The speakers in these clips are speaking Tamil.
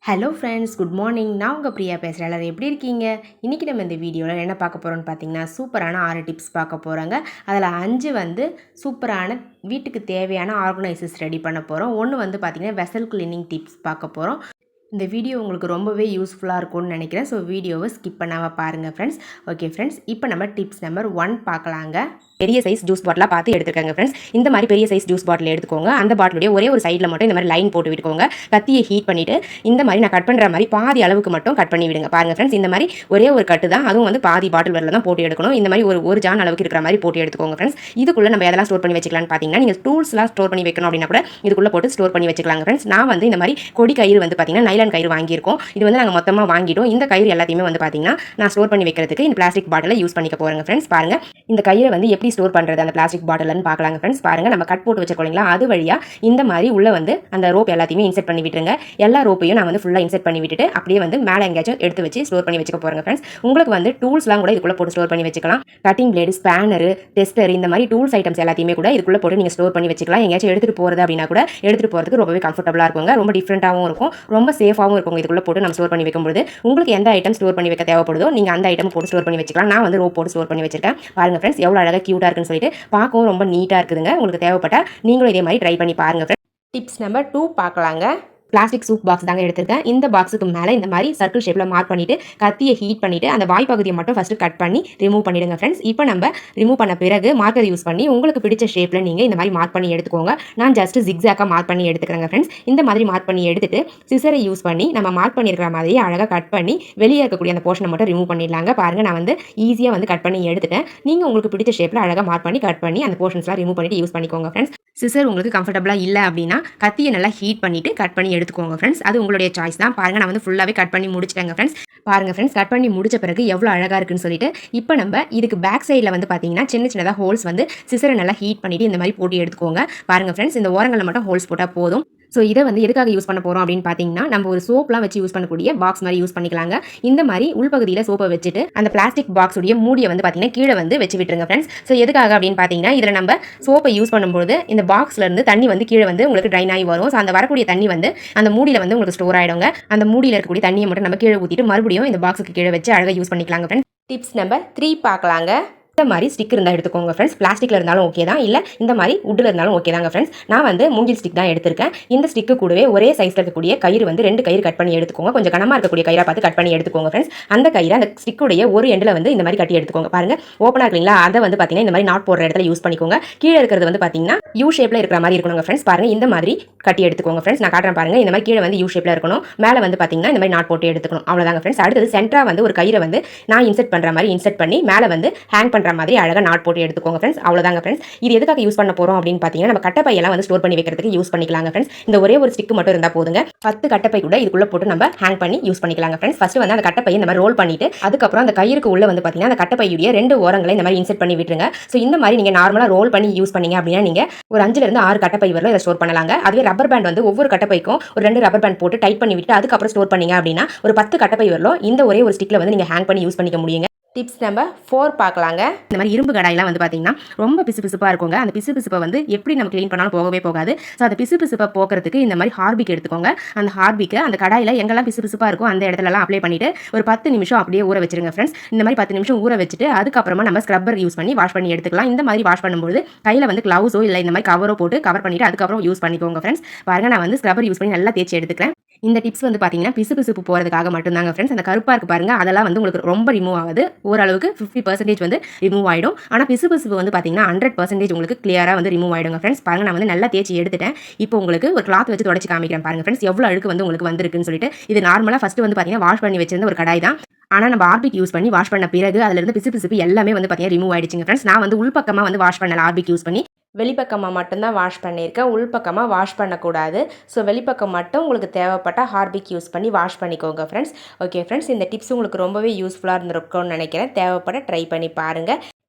Hello friends, good morning. நான் உங்கள் பிரியா பேசுகிறேன். எல்லாரும் எப்படி இருக்கீங்க? இன்றைக்கி நம்ம இந்த வீடியோவில் என்ன பார்க்க போகிறோம்னு பார்த்தீங்கன்னா, சூப்பரான 6 டிப்ஸ் பார்க்க போகிறோங்க. அதில் 5 வந்து சூப்பரான வீட்டுக்கு தேவையான ஆர்கனைசர்ஸ் ரெடி பண்ண போகிறோம். ஒன்று வந்து பார்த்திங்கன்னா வெசல் கிளீனிங் டிப்ஸ் பார்க்க போகிறோம். இந்த வீடியோ உங்களுக்கு ரொம்பவே யூஸ்ஃபுல்லாக இருக்கும்னு நினைக்கிறேன். ஸோ வீடியோவை ஸ்கிப் பண்ணாமல் பாருங்கள் ஃப்ரெண்ட்ஸ். ஓகே ஃப்ரெண்ட்ஸ், இப்போ நம்ம டிப்ஸ் நம்பர் 1 பார்க்கலாங்க. பெரிய சைஸ் ஜூஸ் பாட்டிலாக பார்த்து எடுத்துக்கோங்க ஃப்ரெண்ட்ஸ். இந்த மாதிரி பெரிய சைஸ் ஜூஸ் பாட்டில் எடுத்துக்கோங்க. அந்த பாட்டிலுடைய ஒரே ஒரு சைடில் மட்டும் இந்த மாதிரி லைன் போட்டு விட்டுக்கோங்க. கத்தியை ஹீட் பண்ணிவிட்டு இந்த மாதிரி நான் கட் பண்ணுற மாதிரி பாதி அளவுக்கு மட்டும் கட் பண்ணி விடுங்க. பாருங்கள் ஃப்ரெண்ட்ஸ், இந்த மாதிரி ஒரே ஒரு கட்டு தான், அதுவும் வந்து பாதி பாட்டில் வரல தான் போட்டு எடுக்கணும். இந்த மாதிரி ஒரு ஜான் அளவுக்கு இருக்கிற மாதிரி போட்டு எடுத்துக்கோங்க ஃப்ரெண்ட்ஸ். இதுக்குள்ளே நம்ம எதெல்லாம் ஸ்டோர் பண்ணி வச்சுக்கலாம்னு பார்த்தீங்கன்னா, நீங்கள் டூல்ஸ்லாம் ஸ்டோர் பண்ணி வைக்கணும் அப்படின்னா கூட இதுக்குள்ளே போட்டு ஸ்டோர் பண்ணி வச்சுக்கலாங்க ஃப்ரெண்ட்ஸ். நான் வந்து இந்த மாதிரி கொடி கயிறு வந்து பார்த்தீங்கன்னா நைலான் கயிறு வாங்கியிருக்கோம். இது வந்து நாங்கள் மொத்தமாக வாங்கிட்டோம். இந்த கயிறு எல்லாத்தையுமே வந்து பார்த்தீங்கன்னா நான் ஸ்டோர் பண்ணி வைக்கிறதுக்கு இந்த பிளாஸ்டிக் பாட்டிலை யூஸ் பண்ணிக்க போகிறேங்க ஃப்ரெண்ட்ஸ். பாருங்கள், இந்த கயிறை வந்து எப்படி ஸ்டோர் பண்ணுறது அந்த பிளாஸ்டிக் பாட்டில்னு பார்க்கலாங்க ஃப்ரெண்ட்ஸ். பாருங்கள், நம்ம கட் போட்டு வச்சிருக்கோங்களா, அது வழியாக இந்த மாதிரி உள்ள வந்து அந்த ரோப் எல்லாத்தையுமே இன்செர்ட் பண்ணி விட்டுருங்க. எல்லா ரோப்பையும் நான் வந்து ஃபுல்லாக இன்செர்ட் பண்ணி விட்டுட்டு அப்படியே வந்து மேலே எங்கேயாச்சும் எடுத்து வச்சு ஸ்டோர் பண்ணி வச்சுக்க போகிறேங்க ஃப்ரெண்ட்ஸ். உங்களுக்கு வந்து டூல்ஸ்லாம் கூட இதுக்குள்ளே போட்டு ஸ்டோர் பண்ணி வச்சுக்கலாம். கட்டிங் பிளேடு, ஸ்பேனரு, டெஸ்டர், இந்த மாதிரி டூல்ஸ் ஐட்டம்ஸ் எல்லாத்தையுமே கூட இதுக்குள்ளே போட்டு நீங்கள் ஸ்டோர் பண்ணி வச்சுக்கலாம். எங்கேயாச்சும் எடுத்துகிட்டு போகிறது அப்படின்னா கூட எடுத்துகிட்டு போகிறதுக்கு ரொம்பவே கம்ஃபர்டபுளாக இருக்குங்க. ரொம்ப டிஃப்ரெண்ட்டாகவும் இருக்கும், ரொம்ப சேஃபாகவும் இருக்கும். இதுக்குள்ளே போட்டு நம்ம ஸ்டோர் பண்ணி வைக்கும்போது உங்களுக்கு எந்த ஐட்டம் ஸ்டோர் பண்ணி வைக்க தேவைப்படுதோ நீங்கள் அந்த ஐட்டம் போட்டு ஸ்டோர் பண்ணி வச்சுக்கலாம். நான் வந்து ரோப் போட்டு ஸ்டோர் பண்ணி வச்சிருக்கேன். பாருங்கள் ஃப்ரெண்ட்ஸ், எவ்வளோ அழகாக க்யூட்டாக இருக்குன்னு சொல்லிட்டு பார்க்கவும் ரொம்ப நீட்டாக இருக்குதுங்க. உங்களுக்கு தேவைப்பட்டால் நீங்களும் இதே மாதிரி ட்ரை பண்ணி பாருங்கள் ஃப்ரெண்ட்ஸ். டிப்ஸ் நம்பர் 2 பார்க்கலாங்க. பிளாஸ்டிக் சூப் பாக்ஸ் தாங்க எடுத்திருக்கேன். இந்த பாக்ஸுக்கு மேலே இந்த மாதிரி சர்க்கிள் ஷேப்பில் மார்க் பண்ணிவிட்டு கத்தியை ஹீட் பண்ணிவிட்டு அந்த வாய் பகுதியை மட்டும் ஃபஸ்ட்டு கட் பண்ணி ரிமூவ் பண்ணிவிடுங்க ஃப்ரெண்ட்ஸ். இப்போ நம்ம ரிமூவ் பண்ண பிறகு மார்க்கர் யூஸ் பண்ணி உங்களுக்கு பிடிச்ச ஷேப்பில் நீங்கள் இந்த மாதிரி மார்க் பண்ணி எடுத்துக்கோங்க. நான் ஜஸ்ட் ஜிக்ஸாக்காக மார்க் பண்ணி எடுத்துக்கிறேங்க ஃப்ரெண்ட்ஸ். இந்த மாதிரி மார்க் பண்ணி எடுத்துட்டு சிசரை யூஸ் பண்ணி நம்ம மார்க் பண்ணியிருக்கிற மாதிரியே அழகாக கட் பண்ணி வெளியே இருக்கக்கூடிய அந்த போர்ஷனை மட்டும் ரிமூவ் பண்ணிடலாங்க. பாருங்கள், நான் வந்து ஈஸியாக வந்து கட் பண்ணி எடுத்துட்டேன். நீங்கள் உங்களுக்கு பிடிச்ச ஷேப்பில் அழகாக மார்க் பண்ணி கட் பண்ணி அந்த போர்ஷன்ஸ்லாம் ரிமூவ் பண்ணிட்டு யூஸ் பண்ணிக்கோங்க ஃப்ரெண்ட்ஸ். சிசர் உங்களுக்கு கம்ஃபர்டபுளாக இல்லை அப்படின்னா கத்தியை நல்லா ஹீட் பண்ணிவிட்டு கட் பண்ணி எடுத்துக்கோங்க ஃப்ரெண்ட்ஸ். அது உங்களுடைய சாய்ஸ் தான். பாருங்கள், நான் வந்து ஃபுல்லாகவே கட் பண்ணி முடிச்சிட்டேங்க ஃப்ரெண்ட்ஸ். பாருங்கள் ஃப்ரெண்ட்ஸ், கட் பண்ணி முடிச்ச பிறகு எவ்வளோ அழகாக இருக்குன்னு சொல்லிட்டு இப்போ நம்ம இதுக்கு பேக் சைடில் வந்து பார்த்தீங்கன்னா சின்னதாக ஹோல்ஸ் வந்து சிசரை நல்லா ஹீட் பண்ணிவிட்டு இந்த மாதிரி போட்டு எடுத்துக்கோங்க. பாருங்கள் ஃப்ரெண்ட்ஸ், இந்த ஓரங்களில் மட்டும் ஹோல்ஸ் போட்டால் போதும். ஸோ இதை வந்து எதுக்காக யூஸ் பண்ண போகிறோம் அப்படின்னு பார்த்தீங்கன்னா, நம்ம ஒரு சோப்லாம் வச்சு யூஸ் பண்ணக்கூடிய பாக்ஸ் மாதிரி யூஸ் பண்ணிக்கலாங்க. இந்த மாதிரி உள்பகுதியில் சோப்பை வச்சுட்டு அந்த பிளாஸ்டிக் பாக்ஸுடைய மூடியை வந்து பார்த்தீங்கன்னா கீழே வந்து வச்சு விட்டுருங்க ஃப்ரெண்ட்ஸ். ஸோ எதுக்காக அப்படின்னு பார்த்தீங்கன்னா, இதில் நம்ம சோப்பை யூஸ் பண்ணும்போது இந்த பாக்ஸ்லேருந்து தண்ணி வந்து கீழே வந்து உங்களுக்கு ட்ரைன் ஆகி வரும். ஸோ அந்த வரக்கூடிய தண்ணி வந்து அந்த மூடியில் வந்து உங்களுக்கு ஸ்டோர் ஆகிடுங்க. அந்த மூடியில் இருக்கக்கூடிய தண்ணியை மட்டும் நம்ம கீழே ஊற்றிட்டு மறுபடியும் இந்த பாக்ஸுக்கு கீழே வச்சு அழகாக யூஸ் பண்ணிக்கலாங்க ஃப்ரெண்ட்ஸ். டிப்ஸ் நம்பர் 3 பார்க்கலாங்க. இந்த மாதிரி ஸ்டிக் இருந்தால் எடுத்துக்கோங்க ஃப்ரெண்ட்ஸ். பிளாஸ்டிக்கில் இருந்தாலும் ஓகே தான், இல்லை இந்த மாதிரி உட்டில் இருந்தாலும் ஓகே தாங்க ஃப்ரெண்ட்ஸ். நான் வந்து மூங்கில் ஸ்டிக் தான் எடுத்திருக்கேன். இந்த ஸ்டிக்கு கூடவே ஒரே சைஸில் இருக்கக்கூடிய கயிறு வந்து 2 கயிறு கட் பண்ணி எடுத்துக்கோங்க. கொஞ்சம் கனமாக இருக்கக்கூடிய கயிறாக பார்த்து கட் பண்ணி எடுத்துக்கோங்க ஃப்ரெண்ட்ஸ். அந்த கயிறு அந்த ஸ்டிக்குடைய ஒரு எண்டில் வந்து இந்த மாதிரி கட்டி எடுத்துக்கோங்க. பாருங்கள், ஓப்பனாக இருக்குங்களா, அதை வந்து பார்த்தீங்கன்னா இந்த மாதிரி நாட் போடுற இடத்துல யூஸ் பண்ணிக்கோங்க. கீழே இருக்கிறது வந்து பார்த்தீங்கன்னா யூ ஷேப்பில் இருக்கிற மாதிரி இருக்கணுங்க ஃப்ரெண்ட்ஸ். பாருங்கள், இந்த மாதிரி கட்டி எடுத்துக்கோங்க ஃப்ரெண்ட்ஸ். நான் காட்டுறேன் பாருங்கள். இந்த மாதிரி கீழே வந்து யூ ஷேப்பில் இருக்கணும், மேலே வந்து பார்த்தீங்கன்னா இந்த மாதிரி நாட் போட்டு எடுத்துக்கணும். அவ்வளோதாங்க ஃப்ரெண்ட்ஸ். அடுத்தது சென்டராக வந்து ஒரு கயிறை வந்து நான் இன்செர்ட் பண்ணுற மாதிரி இன்செர்ட் பண்ணி மேலே வந்து ஹேங் பண்ணுற மாதிரி அழகாக நாட் போட்டு எடுத்துக்கோங்க ஃப்ரெண்ட்ஸ். அவ்வளோதாங்க ஃப்ரெண்ட்ஸ். இது எதுக்காக யூஸ் பண்ண போகிறோம் அப்படின்னு பார்த்தீங்கன்னா, நம்ம கட்டப்பையெல்லாம் வந்து ஸ்டோர் பண்ணி வைக்கிறதுக்கு யூஸ் பண்ணிக்கலாங்க ஃப்ரெண்ட்ஸ். இந்த ஒரே ஒரு ஸ்டிக் மட்டும் இருந்தால் போதுங்க. 10 கட்டப்பை கூட இதுக்குள்ளே போட்டு நம்ம ஹேங் பண்ணி யூஸ் பண்ணிக்கலாங்க ஃப்ரெண்ட்ஸ். ஃபர்ஸ்ட் வந்து அந்த கட்டப்பையை இந்த மாதிரி ரோல் பண்ணிட்டு அதுக்கப்புறம் அந்த கயிறுக்கு உள்ள வந்து பார்த்தீங்கன்னா அந்த கட்டப்பையுடைய 2 ஓரங்களை இந்த மாதிரி இன்செர்ட் பண்ணி விட்டுருங்க. ஸோ இந்த மாதிரி நீங்கள் நார்மலாக ரோல் பண்ணி யூஸ் பண்ணீங்க அப்படின்னா நீங்கள் ஒரு 5லேருந்து 6 கட்டப்பை வரல இதை ஸ்டோர் பண்ணலாங்க. அதுவே ரப்பர் பேண்ட் வந்து ஒவ்வொரு கட்டப்பைக்கும் ஒரு 2 ரப்பர் பேண்ட் போட்டு டைட் பண்ணி விட்டு அதுக்கப்புறம் ஸ்டோர் பண்ணீங்க அப்படின்னா ஒரு 10 கட்டப்பை வரலும் இந்த ஒரே ஒரு ஸ்டிக்கில் வந்து நீங்கள் ஹேங் பண்ணி யூஸ் பண்ணிக்க முடியுங்க. டிப்ஸ் நம்பர் 4 பார்க்கலாங்க. இந்த மாதிரி இரும்பு கடாயெல்லாம் வந்து பார்த்தீங்கன்னா ரொம்ப பிசுபிசுப்பாக இருக்குங்க. அந்த பிசுபிசுப்பை வந்து எப்படி நம்ம க்ளீன் பண்ணாலும் போகவே போகாது. ஸோ அந்த பிசுபிசுப்பை போக்குறதுக்கு இந்த மாதிரி ஹார்பிக் எடுத்துக்கோங்க. அந்த ஹார்பிக்கை அந்த கடாயில் எங்கெல்லாம் பிசுபிசுப்பாக இருக்கும் அந்த இடத்துலலாம் அப்ளை பண்ணிவிட்டு ஒரு 10 நிமிஷம் அப்படியே ஊற வச்சிருங்க ஃப்ரெண்ட்ஸ். இந்த மாதிரி 10 நிமிஷம் ஊற வச்சுட்டு அதுக்கப்புறமா நம்ம ஸ்க்ரப்பர் யூஸ் பண்ணி வாஷ் பண்ணி எடுத்துக்கலாம். இந்த மாதிரி வாஷ் பண்ணும்போது கையில் வந்து க்ளவுஸோ இல்லை இந்த மாதிரி கவரோ போட்டு கவர் பண்ணிவிட்டு அதுக்கப்புறம் யூஸ் பண்ணிக்கோங்க ஃப்ரெண்ட்ஸ். பாருங்கள், நான் வந்து ஸ்க்ரப்பர் யூஸ் பண்ணி நல்லா தேய்ச்சி எடுத்துக்கிறேன். இந்த டிப்ஸ் வந்து பார்த்தீங்கன்னா பிசுபிசுப்பு போகிறதுக்காக மட்டும்தாங்க ஃப்ரெண்ட்ஸ். அந்த கருப்பாக இருக்குது பாருங்கள், அதெல்லாம் வந்து உங்களுக்கு ரொம்ப ரிமூவ் ஆகுது. ஓரளவுக்கு 50% வந்து ரிமூவ் ஆகிடும். ஆனால் பிசுபிசுப்பு வந்து பார்த்தீங்கன்னா 100% உங்களுக்கு கிளியராக வந்து ரிமூவ் ஆகிடுங்க ஃப்ரெண்ட்ஸ். பாருங்கள், நான் வந்து நல்லா தேய்ச்சி எடுத்துட்டேன். இப்போ உங்களுக்கு ஒரு கிளாத் வச்சு தொடச்சி காமிக்கிறேன் பாருங்கள் ஃப்ரெண்ட்ஸ், எவ்வளோ அழுக்கு வந்து உங்களுக்கு வந்திருக்குன்னு சொல்லிட்டு. இது நார்மலாக ஃபஸ்ட்டு வந்து பார்த்தீங்கன்னா வாஷ் பண்ணி வச்சிருந்த ஒரு கடாய் தான். ஆனால் நம்ம ஹார்பிக் யூஸ் பண்ணி வாஷ் பண்ண பிறகு அதிலிருந்து பிசுபிசுப்பு எல்லாமே வந்து பார்த்தீங்கன்னா ரிமூவ் ஆகிடுச்சுங்க ஃப்ரெண்ட்ஸ். நான் வந்து உள்பக்கமாக வந்து வாஷ் பண்ணல ஹார்பிக் யூஸ் பண்ணி, வெளிப்பக்கமாக மட்டும்தான் வாஷ் பண்ணியிருக்கேன். உள்பக்கமாக வாஷ் பண்ணக்கூடாது. ஸோ வெளிப்பக்கம் மட்டும் உங்களுக்கு தேவைப்பட்ட ஹார்பிக் யூஸ் பண்ணி வாஷ் பண்ணிக்கோங்க ஃப்ரெண்ட்ஸ். ஓகே ஃப்ரெண்ட்ஸ், இந்த டிப்ஸ் உங்களுக்கு ரொம்பவே யூஸ்ஃபுல்லாக இருந்திருக்கும்னு நினைக்கிறேன். தேவைப்பட ட்ரை பண்ணி பாருங்கள்.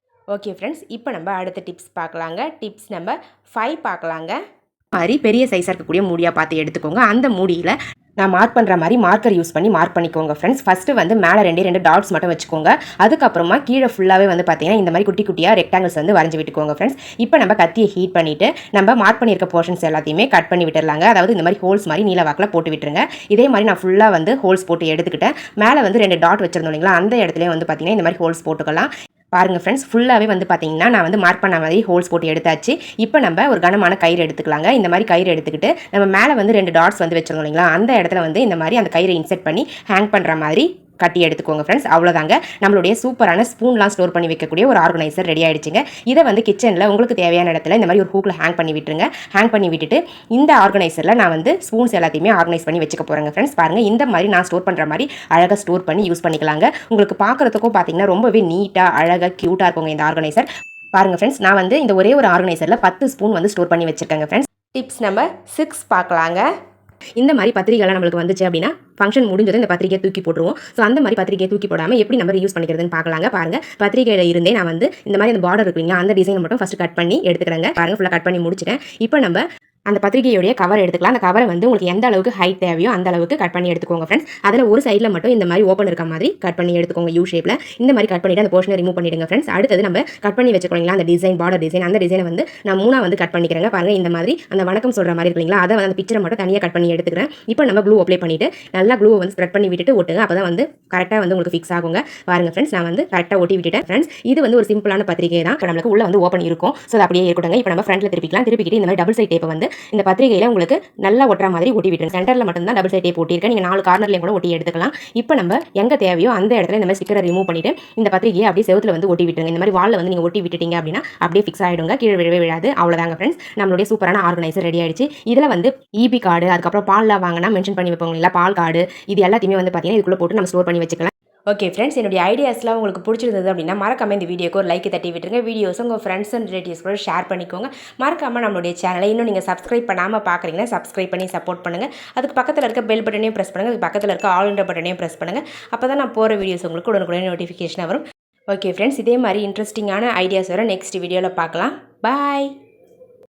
ஓகே ஃப்ரெண்ட்ஸ், இப்போ நம்ம அடுத்த டிப்ஸ் பார்க்கலாங்க. டிப்ஸ் நம்பர் 5 பார்க்கலாங்க. மாதிரி பெரிய சைஸாக இருக்கக்கூடிய மூடியாக பார்த்து எடுத்துக்கோங்க. அந்த மூடியில் நான் மார்க் பண்ணுற மாதிரி மார்க்கர் யூஸ் பண்ணி மார்க் பண்ணிக்கோங்க ஃப்ரெண்ட்ஸ். ஃபஸ்ட்டு வந்து மேலே ரெண்டு டாட்ஸ் மட்டும் வச்சுக்கோங்க. அதுக்கப்புறமா கீழே ஃபுல்லாகவே வந்து பார்த்தீங்கன்னா இந்த மாதிரி குட்டி குட்டியாக ரெக்டாங்கிள்ஸ் வந்து வரைஞ்சி விட்டுக்கோங்க ஃப்ரெண்ட்ஸ். இப்போ நம்ம கத்தியை ஹீட் பண்ணிவிட்டு நம்ம மார்க் பண்ணியிருக்க போர்ஷன்ஸ் எல்லாத்தையுமே கட் பண்ணி விட்டுடலாங்க. அதாவது இந்த மாதிரி ஹோல்ஸ் மாதிரி நீல வாக்கில் போட்டு விட்டுருங்க. இதே மாதிரி நான் ஃபுல்லாக வந்து ஹோல்ஸ் போட்டு எடுத்துக்கிட்டேன். மேலே வந்து 2 டாட் வச்சிருந்தோம் இல்லைங்களா, அந்த இடத்துல வந்து பார்த்தீங்கன்னா இந்த மாதிரி ஹோல்ஸ் போட்டுக்கலாம். பாருங்கள் ஃப்ரெண்ட்ஸ், ஃபுல்லாகவே வந்து பார்த்தீங்கன்னா நான் வந்து மார்க் பண்ண மாதிரி ஹோல்ஸ் போட்டு எடுத்தாச்சு. இப்போ நம்ம ஒரு கனமான கயிறு எடுத்துக்கலாங்க. இந்த மாதிரி கயிறு எடுத்துக்கிட்டு நம்ம மேலே வந்து 2 டாட்ஸ் வந்து வச்சிருந்தோம் இல்லைங்களா, அந்த இடத்துல வந்து இந்த மாதிரி அந்த கயிறை இன்செர்ட் பண்ணி ஹேங் பண்ணுற மாதிரி கட்டி எடுத்துக்கோங்க ஃப்ரெண்ட்ஸ். அவ்வளோதாங்க, நம்மளுடைய சூப்பரான ஸ்பூன்லாம் ஸ்டோர் பண்ணி வைக்கக்கூடிய ஒரு ஆர்கனைசர் ரெடி ஆகிடுச்சுங்க. இதை வந்து கிச்சனில் உங்களுக்கு தேவையான இடத்துல இந்த மாதிரி ஒரு ஹூக்கில் ஹேங் பண்ணி விட்டுருங்க. ஹேங் பண்ணி விட்டுட்டு இந்த ஆர்கனைசரில் நான் வந்து ஸ்பூன்ஸ் எல்லாத்தையுமே ஆர்கனைஸ் பண்ணி வச்சுக்க போகிறேங்க ஃப்ரெண்ட்ஸ். பாருங்கள், இந்த மாதிரி நான் ஸ்டோர் பண்ணுற மாதிரி அழகாக ஸ்டோர் பண்ணி யூஸ் பண்ணிக்கலாங்க. உங்களுக்கு பார்க்குறதுக்கும் பார்த்தீங்கன்னா ரொம்பவே நீட்டாக அழகாக க்யூட்டாக இருக்குங்க இந்த ஆர்கனைசர். பாருங்கள் ஃப்ரெண்ட்ஸ், நான் வந்து இந்த ஒரே ஒரு ஆர்கனைசரில் 10 ஸ்பூன் வந்து ஸ்டோர் பண்ணி வச்சுருக்கேங்க ஃப்ரெண்ட்ஸ். டிப்ஸ் நம்பர் 6 பார்க்கலாங்க. இந்த மாதிரி பத்திரிகைலாம் நம்மளுக்கு வந்துச்சு அப்படின்னா ஃபங்க்ஷன் முடிஞ்சது இந்த பத்திரிகையை தூக்கி போட்டுருவோம். ஸோ அந்த மாதிரி பத்திரிகையை தூக்கி போடாமல் எப்படி நம்ம யூஸ் பண்ணிக்கிறதுன்னு பார்க்கலாங்க. பாருங்கள், பத்திரிகையில் இருந்தே நான் வந்து இந்த மாதிரி அந்த பார்டர் இருக்குங்களா, அந்த டிசைனை மட்டும் ஃபஸ்ட்டு கட் பண்ணி எடுத்துக்கிறேங்க. பாருங்கள், ஃபுல்லாக கட் பண்ணி முடிச்சிட்டேன். இப்போ நம்ம அந்த பத்திரிகையோடைய கவர் எடுத்துக்கலாம். அந்த கவரை வந்து உங்களுக்கு எந்த அளவுக்கு ஹைட் தேவையோ அந்த அளவுக்கு கட் பண்ணி எடுத்துக்கோங்க ஃப்ரெண்ட்ஸ். அதில் ஒரு சைடில் மட்டும் இந்த மாதிரி ஓப்பன் இருக்க மாதிரி கட் பண்ணி எடுத்துக்கோங்க யூ ஷேப்பில். இந்த மாதிரி கட் பண்ணிவிட்டு அந்த போர்ஷனை ரிமூவ் பண்ணிவிடுங்க ஃப்ரெண்ட்ஸ். அடுத்தது நம்ம கட் பண்ணி வச்சுக்கோங்களா அந்த டிசைன், பார்டர் டிசைன், அந்த டிசைனை வந்து நான் 3 வந்து கட் பண்ணிக்கிறேங்க. பாருங்கள், இந்த மாதிரி அந்த வணக்கம் சொல்கிற மாதிரி இருக்குங்களா, அதை வந்து அந்த பிக்சரை மட்டும் தனியாக கட் பண்ணி எடுத்துக்கிறேன். இப்போ நம்ம க்ளூ அப்ளை பண்ணிவிட்டு நல்லா க்ளூவை வந்து ஸ்ப்ரெட் பண்ணி விட்டுட்டு ஒட்டுங்க. அப்போ தான் வந்து கரெக்டாக வந்து உங்களுக்கு ஃபிக்ஸ் ஆகுங்க. பாருங்கள் ஃப்ரெண்ட்ஸ், நான் வந்து கரெக்டாக ஒட்டி விட்டுட்டேன் ஃப்ரெண்ட்ஸ். இது வந்து ஒரு சிம்பிளான பத்திரிகை தான். இப்போ நம்மளுக்கு உள்ள வந்து ஓப்பன் இருக்கும். ஸோ அது அப்படியே இருக்கட்டுங்க. இப்போ நம்ம ஃப்ரண்ட்டில் திருப்பிக்கிட்டு இந்த மாதிரி டபுள் சைட் டேப்பை வந்து இந்த பத்திரிகையில் உங்களுக்கு நல்லா ஒட்டுற மாதிரி ஒட்டி விட்டுருங்க. சென்டரில் மட்டும்தான் டபுள் சைட் டேப் ஒட்டியிருக்கேன். நீங்கள் 4 கார்னர்லையும் கூட ஒட்டி எடுத்துக்கலாம். இப்போ நம்ம எங்கே தேவையோ அந்த இடத்துல இந்த மாதிரி ஸ்டிக்கரை ரிமூவ் பண்ணிவிட்டு இந்த பத்திரிகையை அப்படியே செவுத்துல வந்து ஒட்டி விட்டுருங்க. இந்த மாதிரி வாலில் வந்து நீங்கள் ஒட்டி விட்டுட்டீங்க அப்படின்னா அப்படியே ஃபிக்ஸ் ஆகிடுங்க, கீழே விழவே விழாது. அவ்வளோதாங்க ஃப்ரெண்ட்ஸ், நம்மளுடைய சூப்பரான ஆர்கனைசர் ரெடி ஆயிடுச்சு. இதில் வந்து இபி கார்டு, அதுக்கப்புறம் பால்லாம் வாங்கினா மென்ஷன் பண்ணி வைப்போம் இல்லை, பால் கார்டு, இது எல்லாத்தையுமே வந்து பார்த்தீங்கன்னா இதுக்குள்ளே போட்டு நம்ம ஸ்டோர் பண்ணி வச்சுக்கலாம். ஓகே ஃப்ரெண்ட்ஸ், என்னுடைய ஐடியாஸ்லாம் உங்களுக்கு பிடிச்சிருந்தது அப்படின்னா மறக்காம இந்த வீடியோக்கு ஒரு லைக் தட்டி விட்டுருங்க. வீடியோஸ் உங்கள் ஃப்ரெண்ட்ஸ் அண்ட் ரிலேட்டிவ்ஸ் கூட ஷேர் பண்ணிக்கோங்க. மறக்காமல் நம்மளுடைய சேனலை இன்னும் நீங்கள் சப்ஸ்கிரைப் பண்ணாமல் பார்க்குறீங்கன்னா சப்ஸ்கிரைப் பண்ணி சப்போர்ட் பண்ணுங்கள். அதுக்கு பக்கத்தில் இருக்க பெல் பட்டனையும் ப்ரெஸ் பண்ணுங்கள். அதுக்கு பக்கத்தில் இருக்க ஆல் இண்டர் பட்டனையும் ப்ரெஸ் பண்ணுங்கள். அப்போ தான் நான் போகிற வீடியோஸ் உங்களுக்கு உடனுக்குடனே நோட்டிஃபிகேஷன் வரும். ஓகே ஃப்ரெண்ட்ஸ், இதே மாதிரி இன்ட்ரெஸ்டிங்கான ஐடியாஸ் வர நெக்ஸ்ட் வீடியோவில் பார்க்கலாம். பாய்.